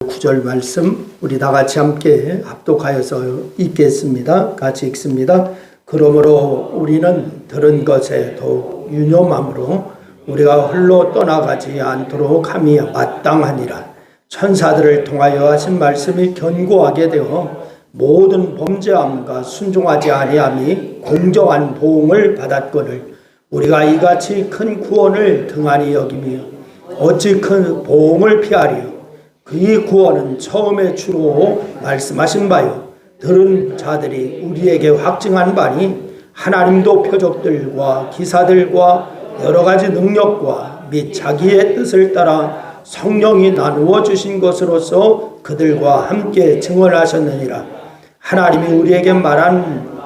9절 말씀 우리 다 같이 함께 합독하여서 읽겠습니다. 같이 읽습니다. 그러므로 우리는 들은 것에 더욱 유념함으로 우리가 홀로 떠나가지 않도록 함이 마땅하니라. 천사들을 통하여 하신 말씀이 견고하게 되어 모든 범죄함과 순종하지 아니함이 공정한 보응을 받았거늘 우리가 이같이 큰 구원을 등한히 여기며 어찌 큰 보응을 피하리요. 그 구원은 처음에 주로 말씀하신 바요 들은 자들이 우리에게 확증한 바니 하나님도 표적들과 기사들과 여러 가지 능력과 및 자기의 뜻을 따라 성령이 나누어 주신 것으로서 그들과 함께 증언하셨느니라. 하나님이 우리에게 말한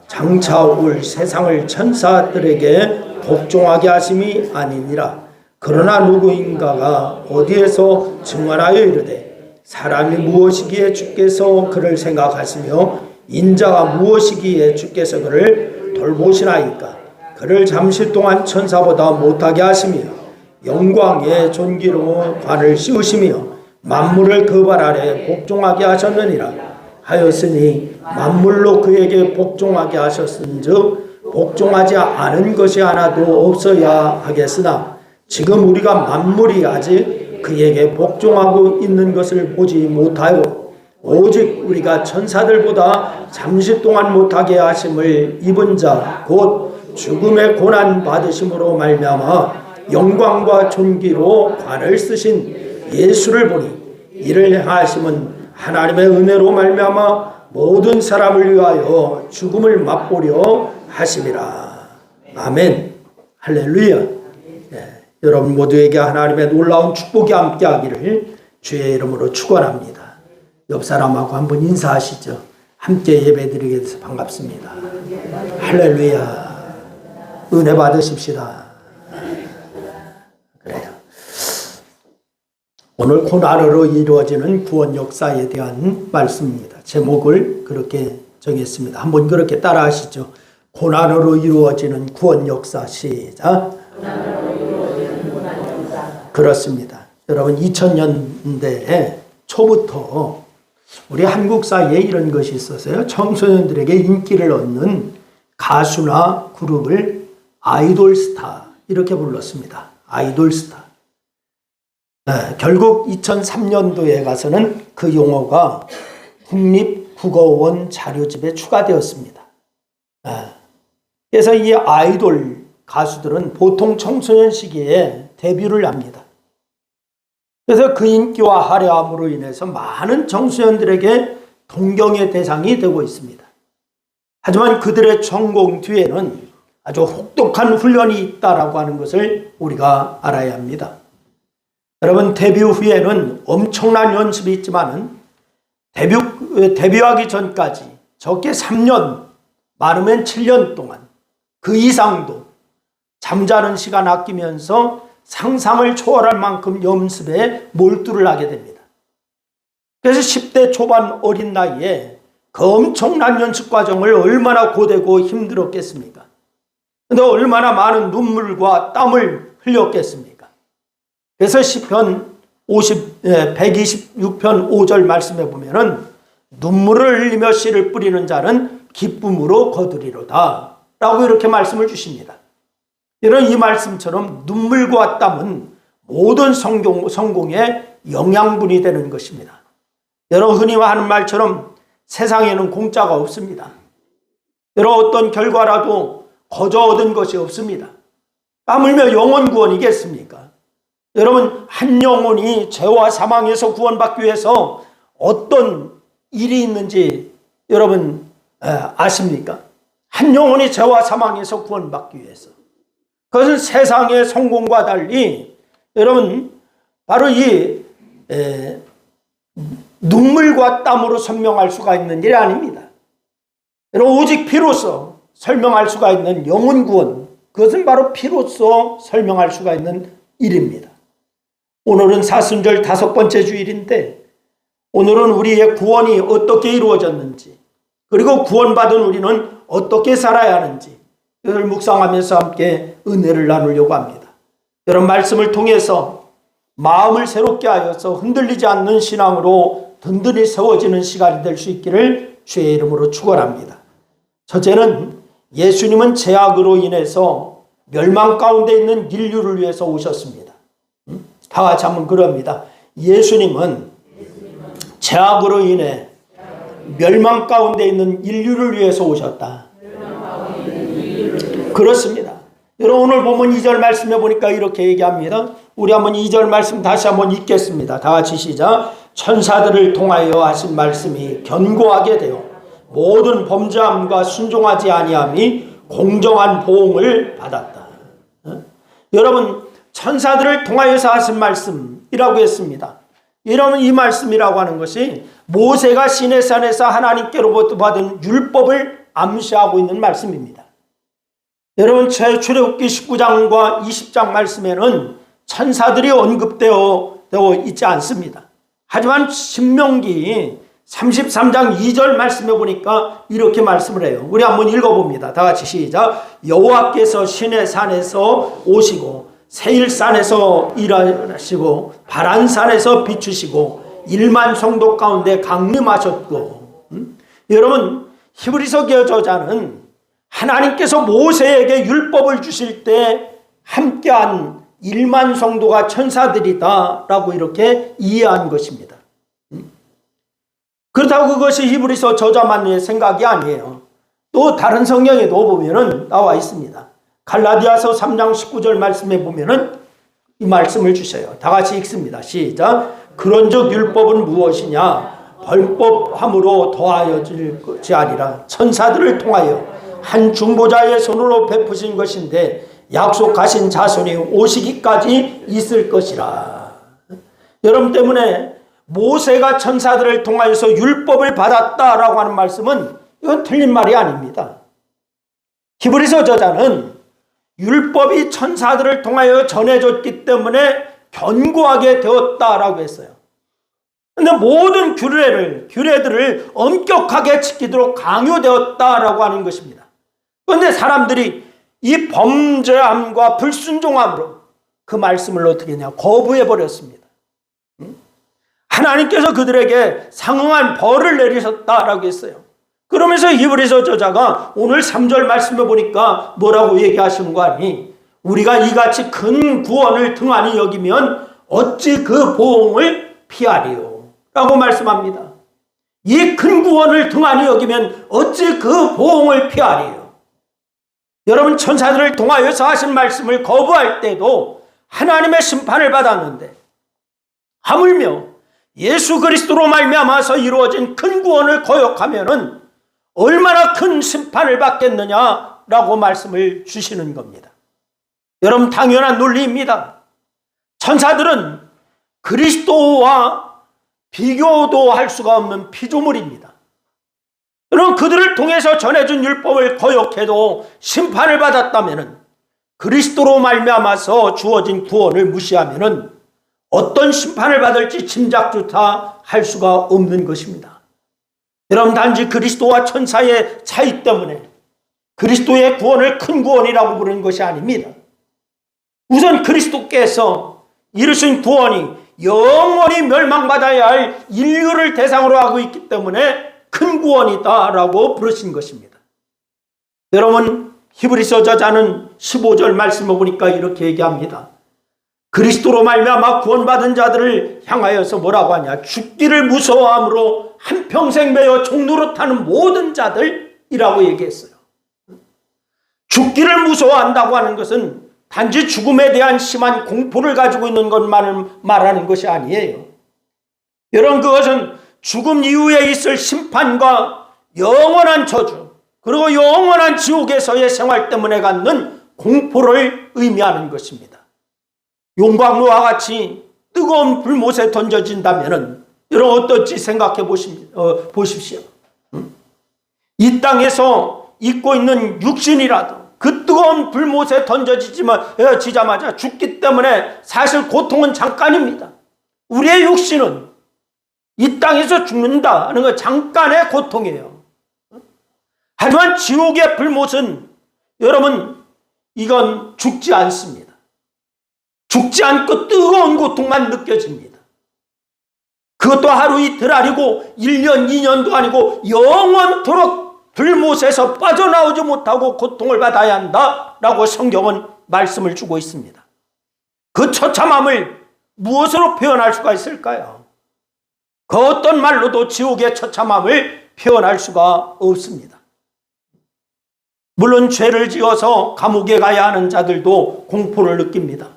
장차 올 세상을 천사들에게 복종하게 하심이 아니니라. 그러나 누구인가가 어디에서 증언하여 이르되 사람이 무엇이기에 주께서 그를 생각하시며 인자가 무엇이기에 주께서 그를 돌보시나이까. 그를 잠시 동안 천사보다 못하게 하시며 영광의 존귀로 관을 씌우시며 만물을 그 발 아래 복종하게 하셨느니라 하였으니 만물로 그에게 복종하게 하셨은즉 복종하지 않은 것이 하나도 없어야 하겠으나 지금 우리가 만물이 아직 그에게 복종하고 있는 것을 보지 못하여 오직 우리가 천사들보다 잠시 동안 못하게 하심을 입은 자 곧 죽음의 고난 받으심으로 말미암아 영광과 존귀로 관을 쓰신 예수를 보니 이를 행하심은 하나님의 은혜로 말미암아 모든 사람을 위하여 죽음을 맛보려 하심이라. 아멘. 할렐루야. 여러분 모두에게 하나님의 놀라운 축복이 함께하기를 주의 이름으로 축원합니다. 옆 사람하고 한번 인사하시죠. 함께 예배드리게 돼서 반갑습니다. 할렐루야. 은혜 받으십시다. 그래요. 오늘 고난으로 이루어지는 구원 역사에 대한 말씀입니다. 제목을 그렇게 정했습니다. 한번 그렇게 따라하시죠. 고난으로 이루어지는 구원 역사. 시작. 그렇습니다. 여러분 2000년대 초부터 우리 한국 사회에 이런 것이 있었어요. 청소년들에게 인기를 얻는 가수나 그룹을 아이돌 스타 이렇게 불렀습니다. 아이돌 스타. 결국 2003년도에 가서는 그 용어가 국립국어원 자료집에 추가되었습니다. 그래서 이 아이돌 가수들은 보통 청소년 시기에 데뷔를 합니다. 그래서 그 인기와 화려함으로 인해서 많은 청소년들에게 동경의 대상이 되고 있습니다. 하지만 그들의 성공 뒤에는 아주 혹독한 훈련이 있다라고 하는 것을 우리가 알아야 합니다. 여러분 데뷔 후에는 엄청난 연습이 있지만은 데뷔하기 전까지 적게 3년, 많으면 7년 동안 그 이상도 잠자는 시간 아끼면서 상상을 초월할 만큼 연습에 몰두를 하게 됩니다. 그래서 10대 초반 어린 나이에 그 엄청난 연습 과정을 얼마나 고되고 힘들었겠습니까? 그런데 얼마나 많은 눈물과 땀을 흘렸겠습니까? 그래서 시편 126편 5절 말씀에 보면은 눈물을 흘리며 씨를 뿌리는 자는 기쁨으로 거두리로다 라고 이렇게 말씀을 주십니다. 이런 이 말씀처럼 눈물과 땀은 모든 성공의 영양분이 되는 것입니다. 여러분 흔히 하는 말처럼 세상에는 공짜가 없습니다. 여러분 어떤 결과라도 거저 얻은 것이 없습니다. 땀 흘며 영혼 구원이겠습니까? 여러분 한 영혼이 죄와 사망에서 구원받기 위해서 어떤 일이 있는지 여러분 아십니까? 한 영혼이 죄와 사망에서 구원받기 위해서 그것은 세상의 성공과 달리 여러분 바로 이 눈물과 땀으로 설명할 수가 있는 일이 아닙니다. 여러분 오직 피로써 설명할 수가 있는 영혼 구원 그것은 바로 피로써 설명할 수가 있는 일입니다. 오늘은 사순절 5번째 주일인데 오늘은 우리의 구원이 어떻게 이루어졌는지 그리고 구원받은 우리는 어떻게 살아야 하는지 이걸 묵상하면서 함께 은혜를 나누려고 합니다. 이런 말씀을 통해서 마음을 새롭게 하여서 흔들리지 않는 신앙으로 든든히 세워지는 시간이 될 수 있기를 주의 이름으로 축원합니다. 첫째는 예수님은 죄악으로 인해서 멸망 가운데 있는 인류를 위해서 오셨습니다. 다 같이 한번 그럽니다. 예수님은 죄악으로 인해 멸망 가운데 있는 인류를 위해서 오셨다. 그렇습니다. 여러분 오늘 보면 2절 말씀해 보니까 이렇게 얘기합니다. 우리 한번 2절 말씀 다시 한번 읽겠습니다. 다 같이 시작. 천사들을 통하여 하신 말씀이 견고하게 되어 모든 범죄함과 순종하지 아니함이 공정한 보응을 받았다. 여러분 천사들을 통하여서 하신 말씀이라고 했습니다. 여러분 이 말씀이라고 하는 것이 모세가 시내산에서 하나님께로부터 받은 율법을 암시하고 있는 말씀입니다. 여러분 출애굽기 19장과 20장 말씀에는 천사들이 언급되어 있지 않습니다. 하지만 신명기 33장 2절 말씀해 보니까 이렇게 말씀을 해요. 우리 한번 읽어봅니다. 다 같이 시작. 여호와께서 시내산에서 오시고 세일산에서 일하시고 바란산에서 비추시고 1만 성도 가운데 강림하셨고 여러분 히브리서 저자는 하나님께서 모세에게 율법을 주실 때 함께한 1만 성도가 천사들이다 라고 이렇게 이해한 것입니다. 그렇다고 그것이 히브리서 저자만의 생각이 아니에요. 또 다른 성경에도 보면은 나와 있습니다. 갈라디아서 3장 19절 말씀에 보면은 이 말씀을 주셔요. 다 같이 읽습니다. 시작. 그런즉 율법은 무엇이냐? 벌법함으로 더하여질지 아니라 천사들을 통하여 한 중보자의 손으로 베푸신 것인데 약속하신 자손이 오시기까지 있을 것이라. 여러분 때문에 모세가 천사들을 통하여서 율법을 받았다라고 하는 말씀은 이건 틀린 말이 아닙니다. 히브리서 저자는 율법이 천사들을 통하여 전해졌기 때문에 견고하게 되었다라고 했어요. 그런데 모든 규례들을 엄격하게 지키도록 강요되었다라고 하는 것입니다. 그런데 사람들이 이 범죄함과 불순종함으로 그 말씀을 어떻게 했냐? 거부해버렸습니다. 하나님께서 그들에게 상응한 벌을 내리셨다라고 했어요. 그러면서 히브리서 저자가 오늘 3절 말씀해 보니까 뭐라고 얘기하시는 거 아니? 우리가 이같이 큰 구원을 등한히 여기면 어찌 그 보응을 피하리요? 라고 말씀합니다. 이 큰 구원을 등한히 여기면 어찌 그 보응을 피하리요? 여러분 천사들을 통하여서 하신 말씀을 거부할 때도 하나님의 심판을 받았는데 하물며 예수 그리스도로 말미암아서 이루어진 큰 구원을 거역하면은 얼마나 큰 심판을 받겠느냐라고 말씀을 주시는 겁니다. 여러분 당연한 논리입니다. 천사들은 그리스도와 비교도 할 수가 없는 피조물입니다. 여러분 그들을 통해서 전해준 율법을 거역해도 심판을 받았다면은 그리스도로 말미암아서 주어진 구원을 무시하면은 어떤 심판을 받을지 짐작조차 할 수가 없는 것입니다. 여러분 단지 그리스도와 천사의 차이 때문에 그리스도의 구원을 큰 구원이라고 부르는 것이 아닙니다. 우선 그리스도께서 이루신 구원이 영원히 멸망받아야 할 인류를 대상으로 하고 있기 때문에 큰 구원이다라고 부르신 것입니다. 여러분 히브리서 저자는 15절 말씀을 보니까 이렇게 얘기합니다. 그리스도로 말미암아 구원받은 자들을 향하여서 뭐라고 하냐? 죽기를 무서워함으로 한평생 매여 종노릇하는 모든 자들이라고 얘기했어요. 죽기를 무서워한다고 하는 것은 단지 죽음에 대한 심한 공포를 가지고 있는 것만을 말하는 것이 아니에요. 여러분 그것은 죽음 이후에 있을 심판과 영원한 저주 그리고 영원한 지옥에서의 생활 때문에 갖는 공포를 의미하는 것입니다. 용광로와 같이 뜨거운 불못에 던져진다면 여러분 어떨지 생각해 보십시오. 이 땅에서 입고 있는 육신이라도 그 뜨거운 불못에 던져지자마자 죽기 때문에 사실 고통은 잠깐입니다. 우리의 육신은 이 땅에서 죽는다는 건 잠깐의 고통이에요. 하지만 지옥의 불못은 여러분 이건 죽지 않습니다. 죽지 않고 뜨거운 고통만 느껴집니다. 그것도 하루 이틀 아니고 1년 2년도 아니고 영원토록 불못에서 빠져나오지 못하고 고통을 받아야 한다라고 성경은 말씀을 주고 있습니다. 그 처참함을 무엇으로 표현할 수가 있을까요? 그 어떤 말로도 지옥의 처참함을 표현할 수가 없습니다. 물론 죄를 지어서 감옥에 가야 하는 자들도 공포를 느낍니다.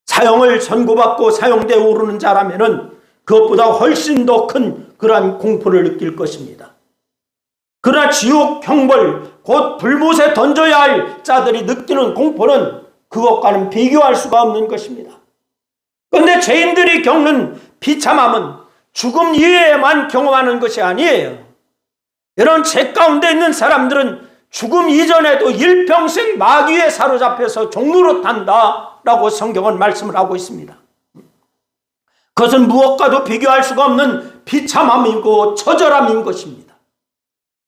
사형을 선고받고 사형대에 오르는 자라면은 그것보다 훨씬 더 큰 그러한 공포를 느낄 것입니다. 그러나 지옥 형벌, 곧 불못에 던져야 할 자들이 느끼는 공포는 그것과는 비교할 수가 없는 것입니다. 그런데 죄인들이 겪는 비참함은 죽음 이외에만 경험하는 것이 아니에요. 이런 죄 가운데 있는 사람들은 죽음 이전에도 일평생 마귀에 사로잡혀서 종로로 탄다라고 성경은 말씀을 하고 있습니다. 그것은 무엇과도 비교할 수가 없는 비참함이고 처절함인 것입니다.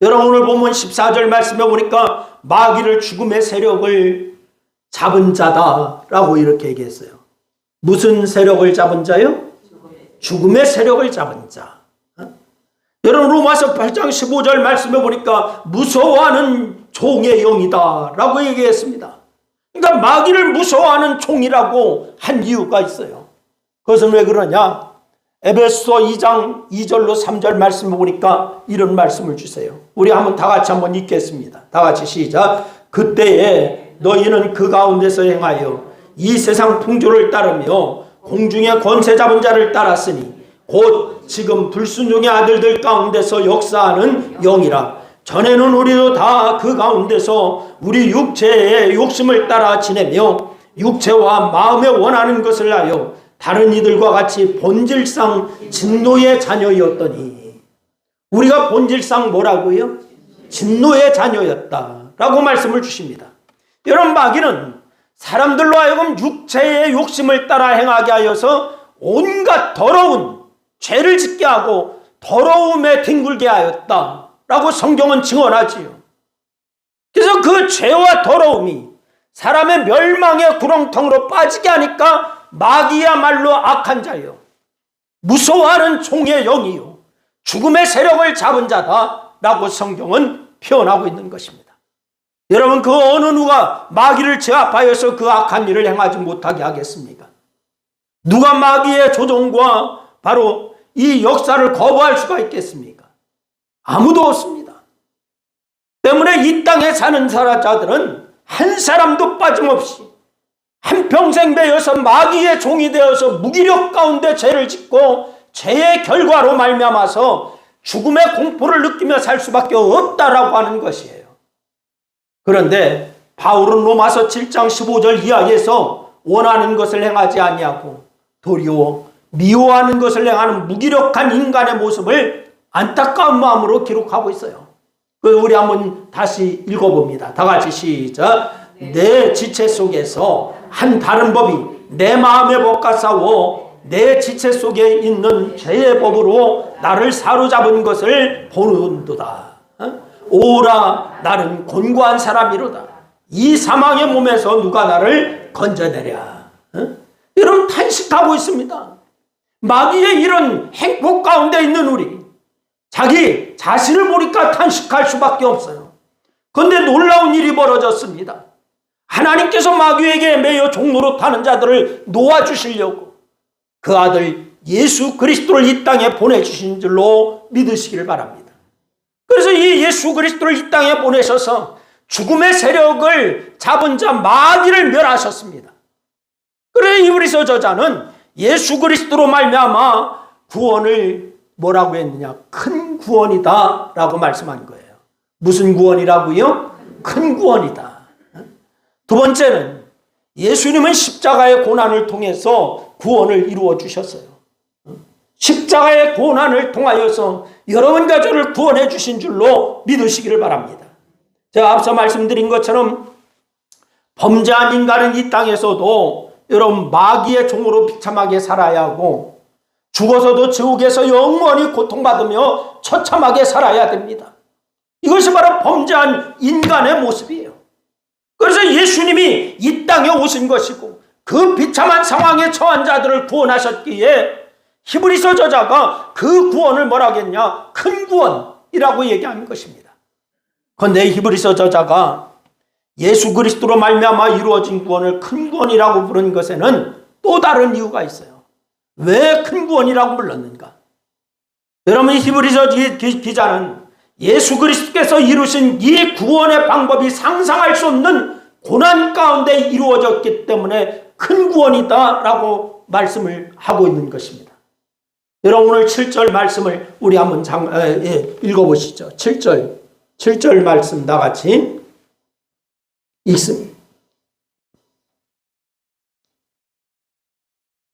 여러분, 오늘 본문 14절 말씀에 보니까 마귀를 죽음의 세력을 잡은 자다라고 이렇게 얘기했어요. 무슨 세력을 잡은 자요? 죽음의 세력을 잡은 자. 여러분, 로마서 8장 15절 말씀에 보니까 무서워하는 종의 영이다 라고 얘기했습니다. 그러니까 마귀를 무서워하는 종이라고 한 이유가 있어요. 그것은 왜 그러냐? 에베소서 2장 2절로 3절 말씀을 보니까 이런 말씀을 주세요. 우리 다 같이 한번 읽겠습니다. 다 같이 시작. 그때에 너희는 그 가운데서 행하여 이 세상 풍조를 따르며 공중의 권세 잡은 자를 따랐으니 곧 지금 불순종의 아들들 가운데서 역사하는 영이라. 전에는 우리도 다 그 가운데서 우리 육체의 욕심을 따라 지내며 육체와 마음에 원하는 것을 하여 다른 이들과 같이 본질상 진노의 자녀였더니. 우리가 본질상 뭐라고요? 진노의 자녀였다라고 말씀을 주십니다. 여러분, 마귀는 사람들로 하여금 육체의 욕심을 따라 행하게 하여서 온갖 더러운 죄를 짓게 하고 더러움에 뒹굴게 하였다라고 성경은 증언하지요. 그래서 그 죄와 더러움이 사람의 멸망의 구렁텅으로 빠지게 하니까 마귀야말로 악한 자요, 무서워하는 종의 영이요, 죽음의 세력을 잡은 자다라고 성경은 표현하고 있는 것입니다. 여러분, 그 어느 누가 마귀를 제압하여서 그 악한 일을 행하지 못하게 하겠습니까? 누가 마귀의 조종과 바로 이 역사를 거부할 수가 있겠습니까? 아무도 없습니다. 때문에 이 땅에 사는 자들은 한 사람도 빠짐없이 한평생 매여서 마귀의 종이 되어서 무기력 가운데 죄를 짓고 죄의 결과로 말미암아서 죽음의 공포를 느끼며 살 수밖에 없다라고 하는 것이에요. 그런데 바울은 로마서 7장 15절 이하에서 원하는 것을 행하지 아니하고 도리어 미워하는 것을 행하는 무기력한 인간의 모습을 안타까운 마음으로 기록하고 있어요. 우리 한번 다시 읽어봅니다. 다 같이 시작. 내 지체 속에서 한 다른 법이 내 마음의 법과 싸워 내 지체 속에 있는 죄의 법으로 나를 사로잡은 것을 보는도다. 오라, 나는 곤고한 사람이로다. 이 사망의 몸에서 누가 나를 건져내랴. 여러분, 탄식하고 있습니다. 마귀의 이런 행복 가운데 있는 우리, 자기 자신을 보니까 탄식할 수밖에 없어요. 그런데 놀라운 일이 벌어졌습니다. 하나님께서 마귀에게 매여 종로로 타는 자들을 놓아주시려고 그 아들 예수 그리스도를 이 땅에 보내주신 줄로 믿으시기를 바랍니다. 그래서 이 예수 그리스도를 이 땅에 보내셔서 죽음의 세력을 잡은 자 마귀를 멸하셨습니다. 그래서 이브리서 저자는 예수 그리스도로 말미암아 구원을 뭐라고 했느냐? 큰 구원이다 라고 말씀한 거예요. 무슨 구원이라고요? 큰 구원이다. 두 번째는 예수님은 십자가의 고난을 통해서 구원을 이루어 주셨어요. 십자가의 고난을 통하여서 여러분과 저를 구원해 주신 줄로 믿으시기를 바랍니다. 제가 앞서 말씀드린 것처럼 범죄한 인간은 이 땅에서도 여러분 마귀의 종으로 비참하게 살아야 하고 죽어서도 지옥에서 영원히 고통받으며 처참하게 살아야 됩니다. 이것이 바로 범죄한 인간의 모습이에요. 그래서 예수님이 이 땅에 오신 것이고 그 비참한 상황에 처한 자들을 구원하셨기에 히브리서 저자가 그 구원을 뭐라 하겠냐? 큰 구원이라고 얘기하는 것입니다. 그런데 히브리서 저자가 예수 그리스도로 말미암아 이루어진 구원을 큰 구원이라고 부른 것에는 또 다른 이유가 있어요. 왜 큰 구원이라고 불렀는가? 여러분, 히브리서 기자는 예수 그리스도께서 이루신 이 구원의 방법이 상상할 수 없는 고난 가운데 이루어졌기 때문에 큰 구원이다라고 말씀을 하고 있는 것입니다. 여러분, 오늘 7절 말씀을 우리 한번 읽어보시죠. 7절 말씀 나같이 읽습니다.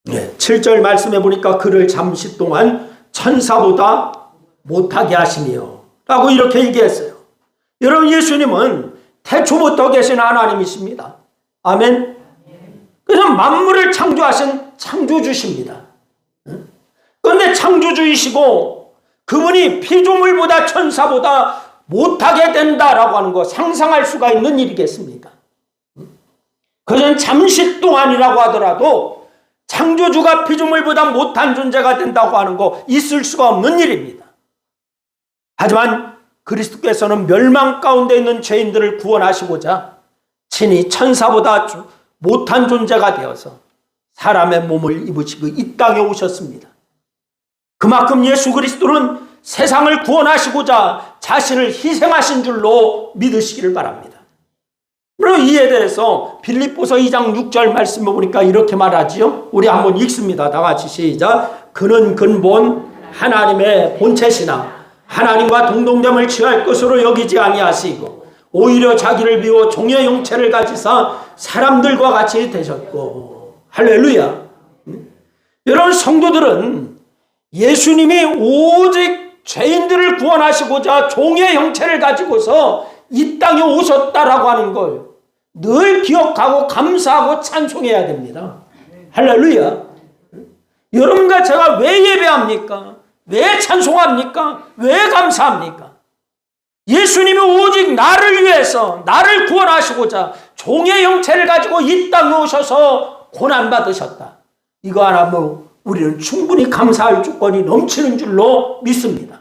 7절 말씀해 보니까 그를 잠시 동안 천사보다 못하게 하시며 라고 이렇게 얘기했어요. 여러분, 예수님은 태초부터 계신 하나님이십니다. 아멘. 그래서 만물을 창조하신 창조주십니다. 그런데 창조주이시고 그분이 피조물보다 천사보다 못하게 된다라고 하는 거 상상할 수가 있는 일이겠습니까? 그것은 잠시 동안이라고 하더라도 창조주가 피조물보다 못한 존재가 된다고 하는 거 있을 수가 없는 일입니다. 하지만 그리스도께서는 멸망 가운데 있는 죄인들을 구원하시고자 친히 천사보다 못한 존재가 되어서 사람의 몸을 입으시고 이 땅에 오셨습니다. 그만큼 예수 그리스도는 세상을 구원하시고자 자신을 희생하신 줄로 믿으시기를 바랍니다. 그리고 이에 대해서 빌립보서 2장 6절 말씀을 보니까 이렇게 말하지요. 우리 한번 읽습니다. 다 같이 시작. 그는 근본 하나님의 본체시나 하나님과 동등됨을 취할 것으로 여기지 아니하시고 오히려 자기를 비워 종의 형체를 가지사 사람들과 같이 되셨고. 할렐루야. 여러분, 성도들은 예수님이 오직 죄인들을 구원하시고자 종의 형체를 가지고서 이 땅에 오셨다라고 하는 걸 늘 기억하고 감사하고 찬송해야 됩니다. 할렐루야. 여러분과 제가 왜 예배합니까? 왜 찬송합니까? 왜 감사합니까? 예수님이 오직 나를 위해서 나를 구원하시고자 종의 형체를 가지고 이 땅에 오셔서 고난받으셨다. 이거 하나 우리는 충분히 감사할 조건이 넘치는 줄로 믿습니다.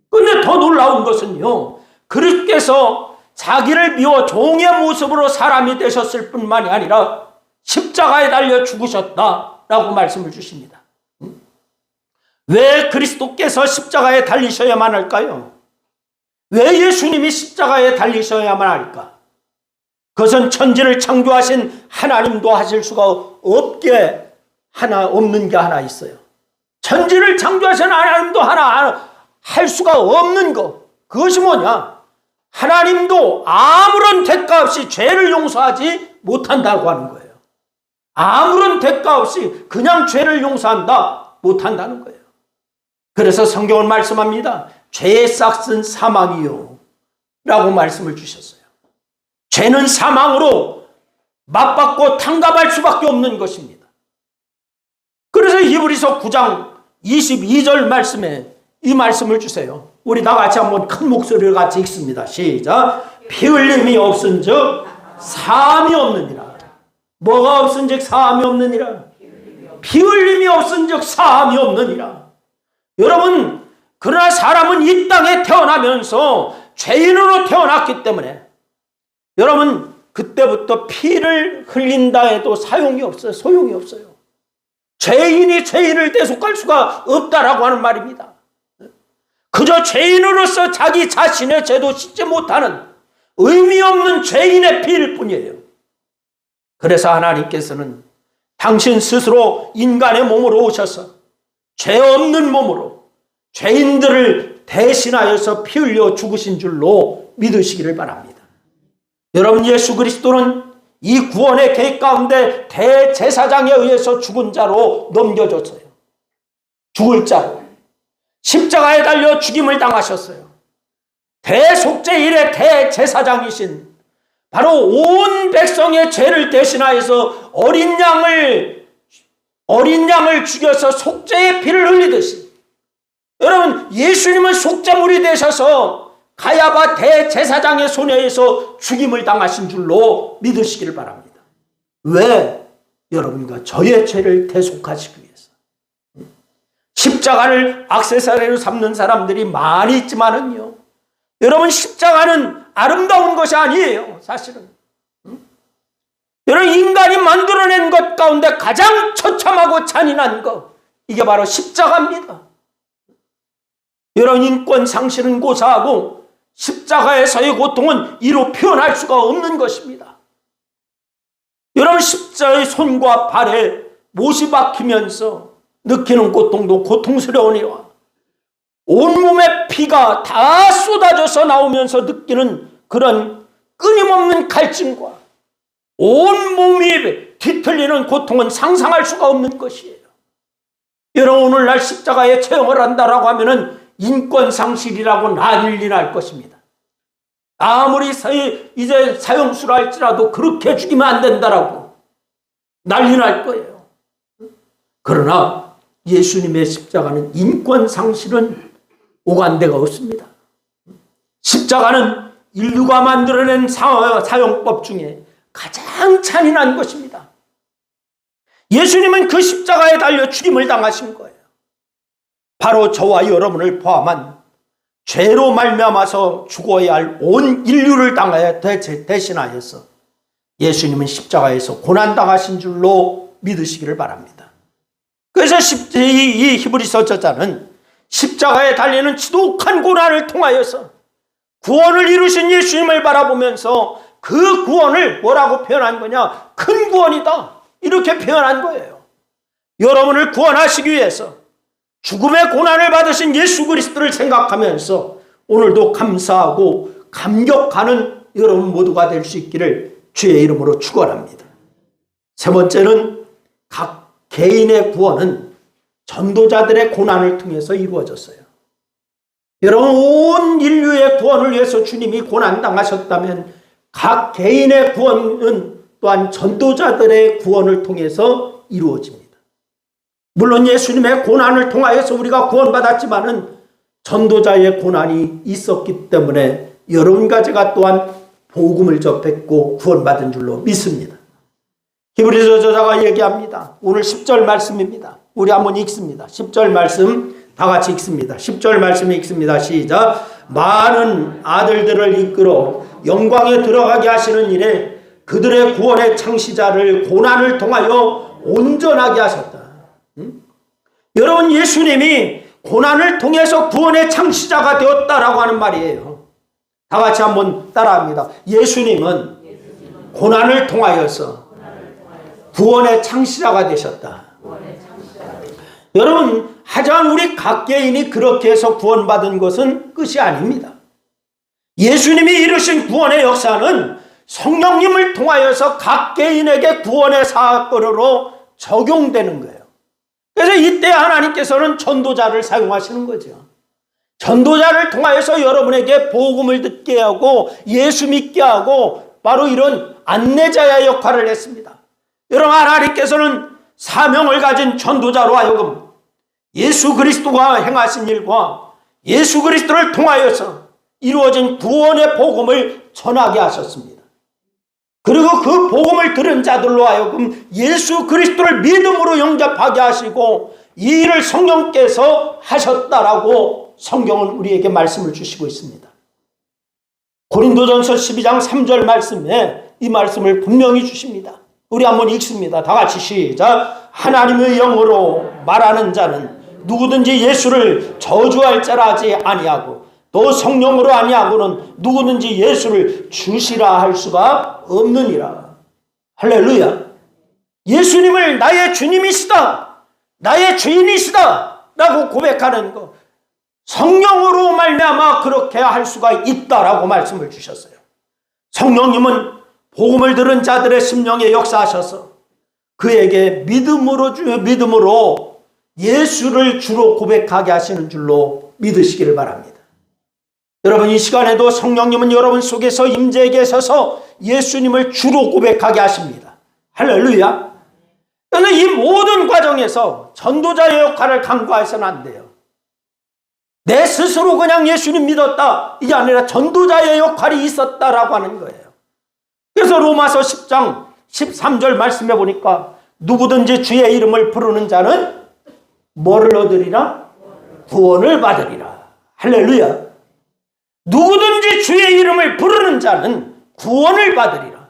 그런데 더 놀라운 것은요, 그리스도께서 자기를 비워 종의 모습으로 사람이 되셨을 뿐만이 아니라 십자가에 달려 죽으셨다라고 말씀을 주십니다. 왜 그리스도께서 십자가에 달리셔야만 할까요? 왜 예수님이 십자가에 달리셔야만 할까? 그것은 천지를 창조하신 하나님도 하실 수가 없는 게 하나 있어요. 천지를 창조하신 하나님도 하나 할 수가 없는 것. 그것이 뭐냐? 하나님도 아무런 대가 없이 죄를 용서하지 못한다고 하는 거예요. 아무런 대가 없이 그냥 죄를 용서한다 못한다는 거예요. 그래서 성경은 말씀합니다. 죄의 싹은 사망이요 라고 말씀을 주셨어요. 죄는 사망으로 맞받고 탕감할 수밖에 없는 것입니다. 그래서 히브리서 9장 22절 말씀에 이 말씀을 주세요. 우리 다 같이 한번 큰 목소리를 같이 읽습니다. 시작. 피 흘림이 없은즉 사함이 없느니라. 뭐가 없은즉 사함이 없느니라. 피 흘림이 없은즉 사함이 없느니라. 여러분, 그러나 사람은 이 땅에 태어나면서 죄인으로 태어났기 때문에 여러분, 그때부터 피를 흘린다 해도 소용이 없어요. 죄인이 죄인을 대속할 수가 없다라고 하는 말입니다. 그저 죄인으로서 자기 자신의 죄도 씻지 못하는 의미 없는 죄인의 피일 뿐이에요. 그래서 하나님께서는 당신 스스로 인간의 몸으로 오셔서 죄 없는 몸으로 죄인들을 대신하여서 피 흘려 죽으신 줄로 믿으시기를 바랍니다. 여러분, 예수 그리스도는 이 구원의 계획 가운데 대제사장에 의해서 죽은 자로 넘겨졌어요. 죽을 자로. 십자가에 달려 죽임을 당하셨어요. 대속죄일의 대제사장이신 바로 온 백성의 죄를 대신하여서 어린 양을 죽여서 속죄의 피를 흘리듯이 여러분, 예수님은 속죄물이 되셔서 가야바 대제사장의 손에 의해서 죽임을 당하신 줄로 믿으시기를 바랍니다. 왜? 여러분과 저의 죄를 대속하시기 위해서. 십자가를 액세서리로 삼는 사람들이 많이 있지만은요, 여러분, 십자가는 아름다운 것이 아니에요, 사실은. 여러분, 인간이 만들어낸 것 가운데 가장 처참하고 잔인한 것, 이게 바로 십자가입니다. 여러분, 인권 상실은 고사하고 십자가에서의 고통은 이로 표현할 수가 없는 것입니다. 여러분, 십자가의 손과 발에 못이 박히면서 느끼는 고통도 고통스러우니와 온몸에 피가 다 쏟아져서 나오면서 느끼는 그런 끊임없는 갈증과 온몸이 뒤틀리는 고통은 상상할 수가 없는 것이에요. 여러분, 오늘날 십자가에 처형을 한다라고 하면은 인권상실이라고 난리 날 것입니다. 아무리 이제 사형수라 할지라도 그렇게 죽이면 안 된다라고 난리 날 거예요. 그러나 예수님의 십자가는 인권상실은 오간데가 없습니다. 십자가는 인류가 만들어낸 사형법 중에 가장 잔인한 것입니다. 예수님은 그 십자가에 달려 죽임을 당하신 거예요. 바로 저와 여러분을 포함한 죄로 말미암아서 죽어야 할 온 인류를 당하여 대신하여서 예수님은 십자가에서 고난당하신 줄로 믿으시기를 바랍니다. 그래서 이 히브리서 저자는 십자가에 달리는 지독한 고난을 통하여서 구원을 이루신 예수님을 바라보면서 그 구원을 뭐라고 표현한 거냐? 큰 구원이다, 이렇게 표현한 거예요. 여러분을 구원하시기 위해서 죽음의 고난을 받으신 예수 그리스도를 생각하면서 오늘도 감사하고 감격하는 여러분 모두가 될 수 있기를 주의 이름으로 축원합니다. 세 번째는 각 개인의 구원은 전도자들의 고난을 통해서 이루어졌어요. 여러분, 온 인류의 구원을 위해서 주님이 고난당하셨다면 각 개인의 구원은 또한 전도자들의 구원을 통해서 이루어집니다. 물론 예수님의 고난을 통하여서 우리가 구원받았지만은 전도자의 고난이 있었기 때문에 여러분과 제가 또한 복음을 접했고 구원받은 줄로 믿습니다. 히브리서 저자가 얘기합니다. 오늘 10절 말씀입니다. 우리 한번 읽습니다. 10절 말씀 다 같이 읽습니다. 10절 말씀 읽습니다. 시작. 많은 아들들을 이끌어 영광에 들어가게 하시는 일에 그들의 구원의 창시자를 고난을 통하여 온전하게 하셨다. 여러분, 예수님이 고난을 통해서 구원의 창시자가 되었다라고 하는 말이에요. 다 같이 한번 따라합니다. 예수님은 고난을 통하여서 구원의 창시자가 되셨다. 여러분, 하지만 우리 각 개인이 그렇게 해서 구원받은 것은 끝이 아닙니다. 예수님이 이루신 구원의 역사는 성령님을 통하여서 각 개인에게 구원의 사건으로 적용되는 거예요. 그래서 이때 하나님께서는 전도자를 사용하시는 거죠. 전도자를 통하여서 여러분에게 복음을 듣게 하고 예수 믿게 하고 바로 이런 안내자의 역할을 했습니다. 여러분, 하나님께서는 사명을 가진 전도자로 하여금 예수 그리스도가 행하신 일과 예수 그리스도를 통하여서 이루어진 구원의 복음을 전하게 하셨습니다. 그리고 그 복음을 들은 자들로 하여금 예수 그리스도를 믿음으로 영접하게 하시고 이 일을 성령께서 하셨다라고 성경은 우리에게 말씀을 주시고 있습니다. 고린도전서 12장 3절 말씀에 이 말씀을 분명히 주십니다. 우리 한번 읽습니다. 다 같이 시작. 하나님의 영으로 말하는 자는 누구든지 예수를 저주할 자라 하지 아니하고 또 성령으로 아니하고는 누구든지 예수를 주시라 할 수가 없느니라. 할렐루야. 예수님을 나의 주님이시다, 나의 주인이시다 라고 고백하는 것, 성령으로 말미암아 그렇게 할 수가 있다라고 말씀을 주셨어요. 성령님은 복음을 들은 자들의 심령에 역사하셔서 그에게 믿음으로 예수를 주로 고백하게 하시는 줄로 믿으시기를 바랍니다. 여러분, 이 시간에도 성령님은 여러분 속에서 임재해 계셔서 예수님을 주로 고백하게 하십니다. 할렐루야. 그런데 이 모든 과정에서 전도자의 역할을 간과해서는 안 돼요. 내 스스로 그냥 예수님 믿었다, 이게 아니라 전도자의 역할이 있었다라고 하는 거예요. 그래서 로마서 10장 13절 말씀해 보니까 누구든지 주의 이름을 부르는 자는 뭐를 얻으리라? 구원을 받으리라. 할렐루야. 누구든지 주의 이름을 부르는 자는 구원을 받으리라.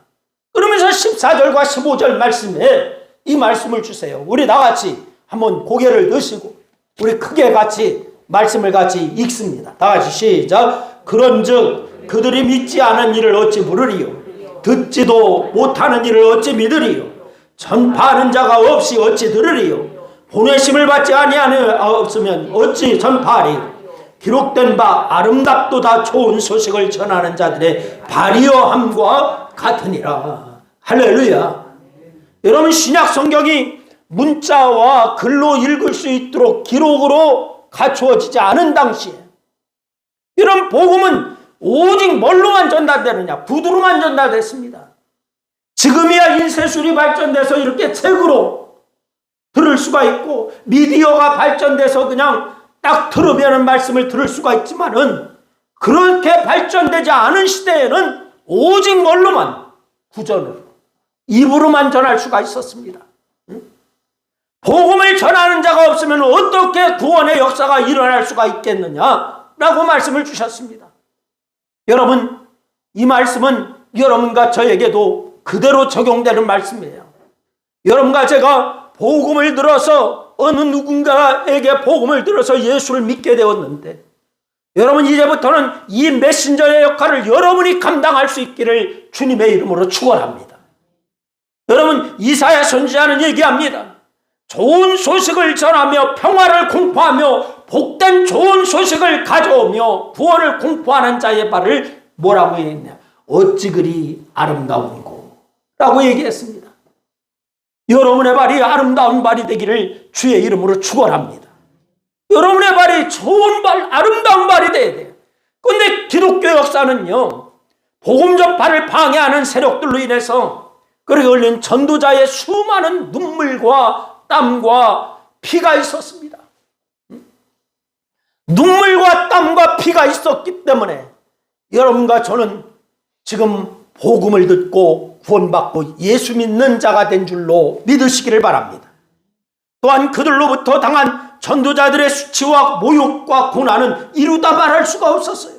그러면서 14절과 15절 말씀에 이 말씀을 주세요. 우리 다 같이 한번 고개를 드시고 우리 크게 같이 말씀을 같이 읽습니다. 다 같이 시작. 그런즉 그들이 믿지 않은 일을 어찌 부르리요? 듣지도 못하는 일을 어찌 믿으리요? 전파하는 자가 없이 어찌 들으리요? 보내심을 받지 아니하는 없으면 어찌 전파하리요? 기록된 바 아름답도다 좋은 소식을 전하는 자들의 발이어함과 같으니라. 할렐루야. 여러분, 신약 성경이 문자와 글로 읽을 수 있도록 기록으로 갖추어지지 않은 당시에 이런 복음은 오직 뭘로만 전달되느냐? 구두로만 전달됐습니다. 지금이야 인쇄술이 발전돼서 이렇게 책으로 들을 수가 있고 미디어가 발전돼서 그냥 딱 들으면 말씀을 들을 수가 있지만은 그렇게 발전되지 않은 시대에는 오직 뭘로만? 구전으로, 입으로만 전할 수가 있었습니다. 복음을 전하는 자가 없으면 어떻게 구원의 역사가 일어날 수가 있겠느냐라고 말씀을 주셨습니다. 여러분, 이 말씀은 여러분과 저에게도 그대로 적용되는 말씀이에요. 여러분과 제가 복음을 들어서 어느 누군가에게 복음을 들어서 예수를 믿게 되었는데 여러분, 이제부터는 이 메신저의 역할을 여러분이 감당할 수 있기를 주님의 이름으로 축원합니다. 여러분, 이사야 선지자는 얘기합니다. 좋은 소식을 전하며 평화를 공포하며 복된 좋은 소식을 가져오며 구원을 공포하는 자의 발을 뭐라고 얘기했냐? 어찌 그리 아름다운고 라고 얘기했습니다. 여러분의 발이 아름다운 발이 되기를 주의 이름으로 축원합니다. 여러분의 발이 좋은 발, 아름다운 발이 돼야 돼요. 그런데 기독교 역사는요, 복음 전파를 방해하는 세력들로 인해서 그렇게 흘린 전도자의 수많은 눈물과 땀과 피가 있었습니다. 눈물과 땀과 피가 있었기 때문에 여러분과 저는 지금 복음을 듣고 구원받고 예수 믿는 자가 된 줄로 믿으시기를 바랍니다. 또한 그들로부터 당한 전도자들의 수치와 모욕과 고난은 이루다 말할 수가 없었어요.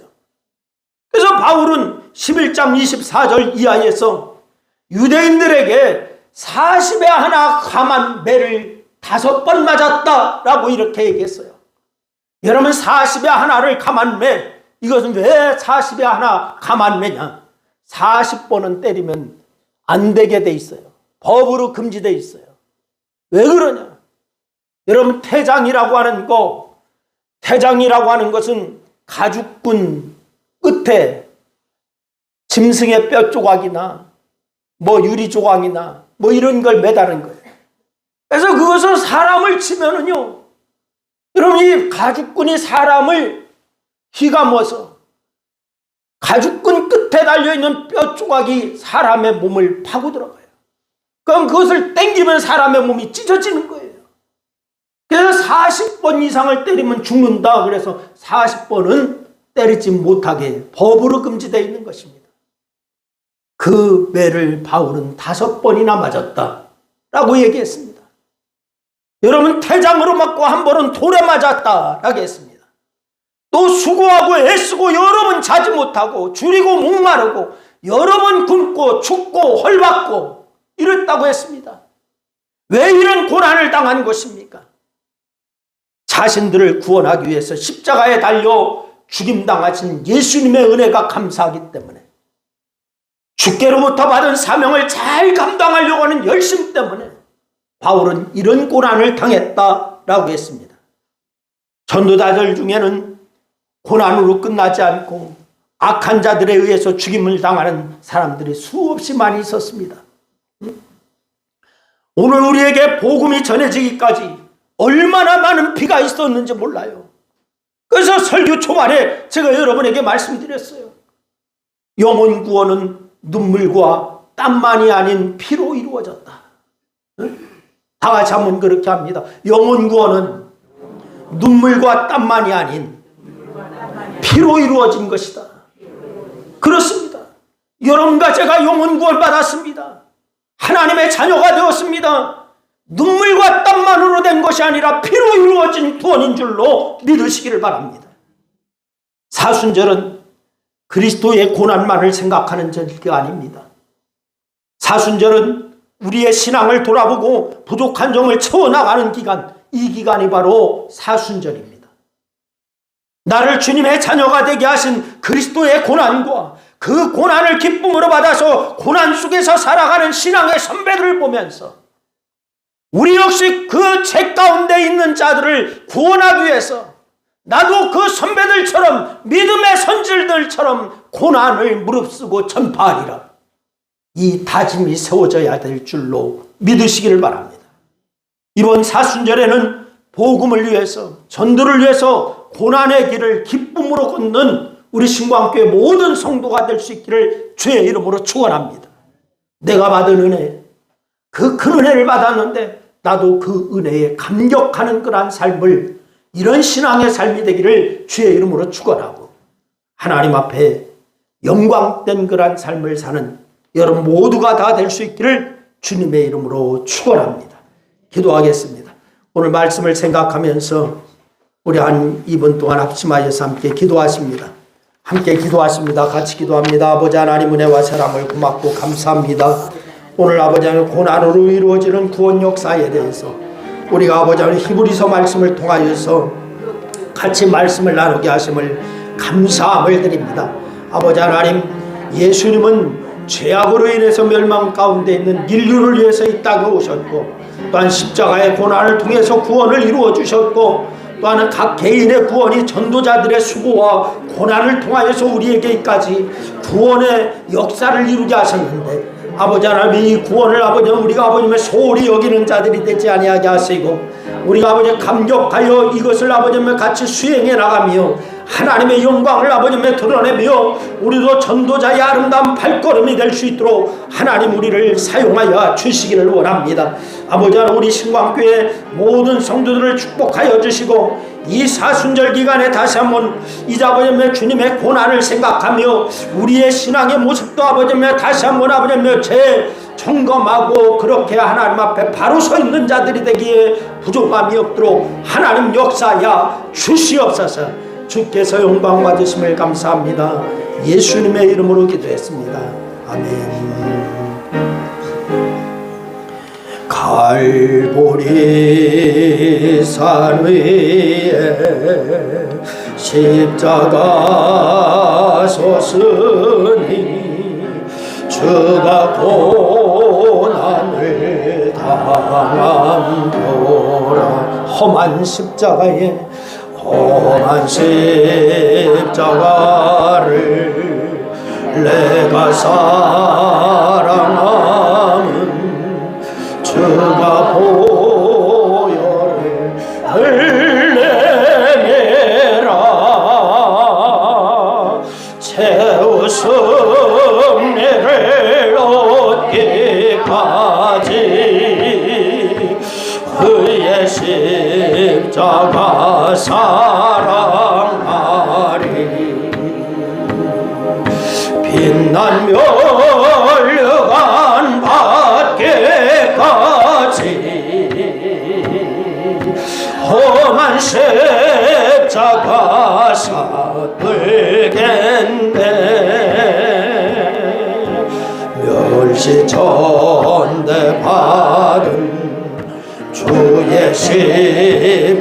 그래서 바울은 11장 24절 이하에서 유대인들에게 40에 하나 감한 매를 5번 맞았다라고 이렇게 얘기했어요. 여러분, 40에 하나를 감한 매, 이것은 왜 40에 하나 감한 매냐? 40번은 때리면 안 되게 돼 있어요. 법으로 금지돼 있어요. 왜 그러냐? 여러분, 태장이라고 하는 것은 가죽끈 끝에 짐승의 뼈 조각이나 유리 조각이나 이런 걸 매다는 거예요. 그래서 그것을 사람을 치면은요, 여러분, 이 가죽끈이 사람을 휘감아서 가죽끈 끝에 달려있는 뼈 조각이 사람의 몸을 파고 들어가요. 그럼 그것을 땡기면 사람의 몸이 찢어지는 거예요. 그래서 40번 이상을 때리면 죽는다. 그래서 40번은 때리지 못하게 법으로 금지되어 있는 것입니다. 그 매를 바울은 5번이나 맞았다라고 얘기했습니다. 여러분, 태장으로 맞고 한 번은 돌에 맞았다라고 했습니다. 또 수고하고 애쓰고 여러 번 자지 못하고 줄이고 목마르고 여러 번 굶고 춥고 헐받고 이랬다고 했습니다. 왜 이런 고난을 당한 것입니까? 자신들을 구원하기 위해서 십자가에 달려 죽임당하신 예수님의 은혜가 감사하기 때문에, 주께로부터 받은 사명을 잘 감당하려고 하는 열심 때문에 바울은 이런 고난을 당했다라고 했습니다. 전도자들 중에는 고난으로 끝나지 않고 악한 자들에 의해서 죽임을 당하는 사람들이 수없이 많이 있었습니다. 오늘 우리에게 복음이 전해지기까지 얼마나 많은 피가 있었는지 몰라요. 그래서 설교 초반에 제가 여러분에게 말씀드렸어요. 영혼 구원은 눈물과 땀만이 아닌 피로 이루어졌다. 다 같이 한번 그렇게 합니다. 영혼 구원은 눈물과 땀만이 아닌 피로 이루어진 것이다. 그렇습니다. 여러분과 제가 영혼 구원 받았습니다. 하나님의 자녀가 되었습니다. 눈물과 땀만으로 된 것이 아니라 피로 이루어진 구원인 줄로 믿으시기를 바랍니다. 사순절은 그리스도의 고난만을 생각하는 절기가 아닙니다. 사순절은 우리의 신앙을 돌아보고 부족한 점을 채워나가는 기간, 이 기간이 바로 사순절입니다. 나를 주님의 자녀가 되게 하신 그리스도의 고난과 그 고난을 기쁨으로 받아서 고난 속에서 살아가는 신앙의 선배들을 보면서 우리 역시 그 죄 가운데 있는 자들을 구원하기 위해서 나도 그 선배들처럼 믿음의 선질들처럼 고난을 무릅쓰고 전파하리라. 이 다짐이 세워져야 될 줄로 믿으시기를 바랍니다. 이번 사순절에는 복음을 위해서, 전도를 위해서 고난의 길을 기쁨으로 걷는 우리 신광교회 모든 성도가 될 수 있기를 주의 이름으로 축원합니다. 내가 받은 은혜, 그 큰 은혜를 받았는데 나도 그 은혜에 감격하는 그러한 삶을, 이런 신앙의 삶이 되기를 주의 이름으로 축원하고 하나님 앞에 영광된 그러한 삶을 사는 여러분 모두가 다 될 수 있기를 주님의 이름으로 축원합니다. 기도하겠습니다. 오늘 말씀을 생각하면서 우리 한 2분 동안 합심하여서 함께 기도하십니다. 함께 기도하십니다. 같이 기도합니다. 아버지 하나님 은혜와 사랑을 고맙고 감사합니다. 오늘 아버지 하나님 고난으로 이루어지는 구원 역사에 대해서 우리가 아버지 하나님 히브리서 말씀을 통하여서 같이 말씀을 나누게 하심을 감사함을 드립니다. 아버지 하나님, 예수님은 죄악으로 인해서 멸망 가운데 있는 인류를 위해서 이 땅에 오셨고 또한 십자가의 고난을 통해서 구원을 이루어 주셨고 또한 각 개인의 구원이 전도자들의 수고와 고난을 통하여서 우리에게까지 구원의 역사를 이루게 하셨는데 아버지 하나님, 이 구원을 아버지 우리가 아버님의 소홀히 여기는 자들이 되지 아니하게 하시고 우리가 아버지 감격하여 이것을 아버님의 같이 수행해 나가며 하나님의 영광을 아버님의 드러내며 우리도 전도자의 아름다운 발걸음이 될 수 있도록 하나님 우리를 사용하여 주시기를 원합니다. 아버지 하나님, 우리 신광교회 모든 성도들을 축복하여 주시고 이 사순절 기간에 다시 한번 이제 아버지의 주님의 고난을 생각하며 우리의 신앙의 모습도 아버지의 다시 한번 아버지의 점검하고 그렇게 하나님 앞에 바로 서 있는 자들이 되기에 부족함이 없도록 하나님 역사하여 주시옵소서. 주께서 영광 받으심을 감사합니다. 예수님의 이름으로 기도했습니다. 아멘. 갈보리 산 위에 십자가 섰으니 주가 고난을 당함도라. 험한 십자가에 험한 십자가를 내가 사랑함은 주가 보혈을 흘려내라. 최후 승리를 얻기까지 그의 십자가 사랑하리. 빛난 멸류관 받기까지 험한 십자가 사들겠네. 멸시천대 받은 주의 십자가에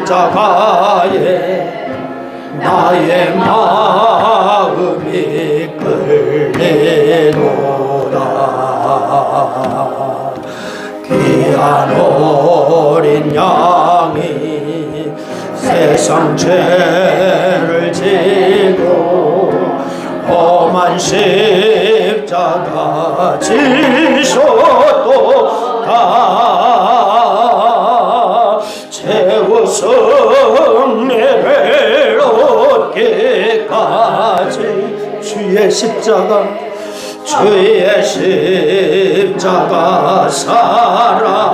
나의 마음이 끌리노라. 귀한 어린 양이 세상 죄를 지고 험한 십자가 지셨도다. 최후 승리를 얻기까지 주의 십자가 사랑하리.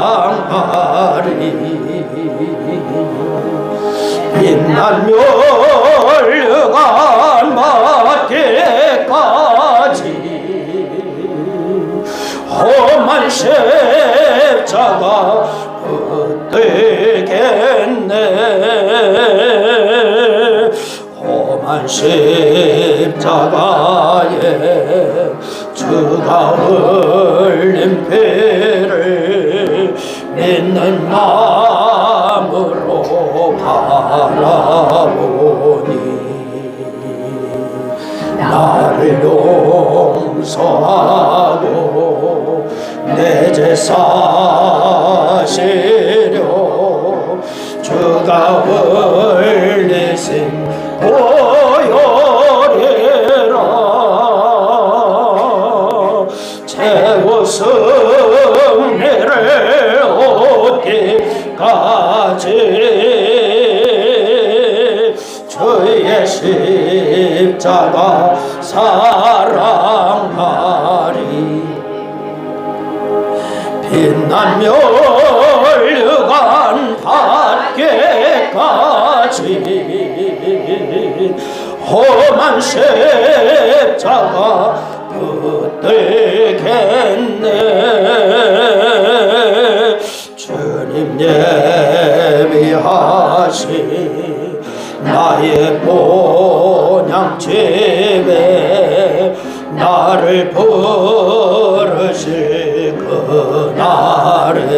빛난 멸류관 받기까지 험한 십자가 험한 십자가에 주가 흘린 피를 믿는 마음으로 바라보니 나를 용서하고 내 죄 사시려 주가 흘리신 보혈이라 최고 승리를 얻기까지 주의 십자가 사랑하리. 빛나며 멸류관 받게까지 험한 십자가 붙들겠네. 주님 예비하신 나의 본향집에 나를 부르실 그날에는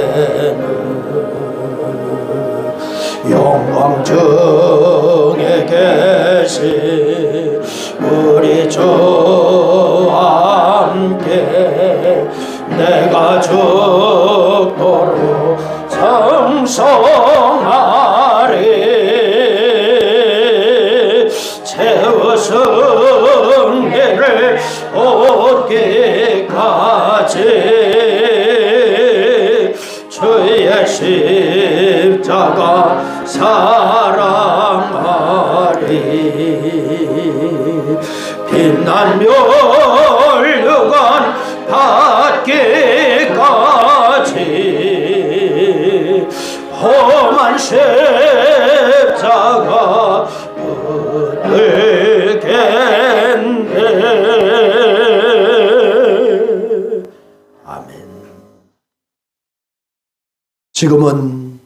영광 중에 계신 우리 주와 함께 내가 죽도록 성성하리. 최후 승리를 얻기까지 주의 십자가 사랑하리. 빛난 멸류관 받기까지 험한 십자가 붙들겠네. 아멘. 지금은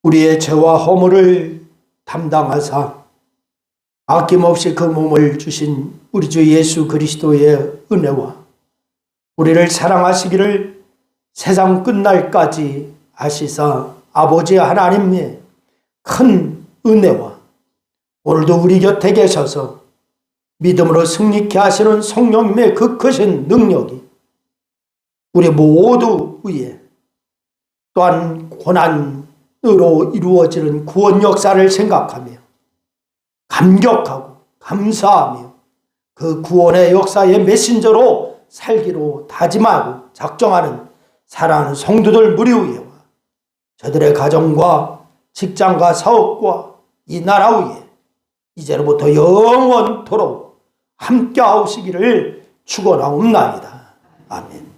우리의 죄와 허물을 담당하사 아낌없이 그 몸을 주신 우리 주 예수 그리스도의 은혜와 우리를 사랑하시기를 세상 끝날까지 하시사 아버지 하나님의 큰 은혜와 오늘도 우리 곁에 계셔서 믿음으로 승리케 하시는 성령님의 그 크신 능력이 우리 모두 위에 또한 고난으로 이루어지는 구원 역사를 생각하며 감격하고 감사하며 그 구원의 역사의 메신저로 살기로 다짐하고 작정하는 사랑하는 성도들 무리 위에와 저들의 가정과 직장과 사업과 이 나라 위에 이제로부터 영원토록 함께하시기를 축원하옵나이다. 아멘.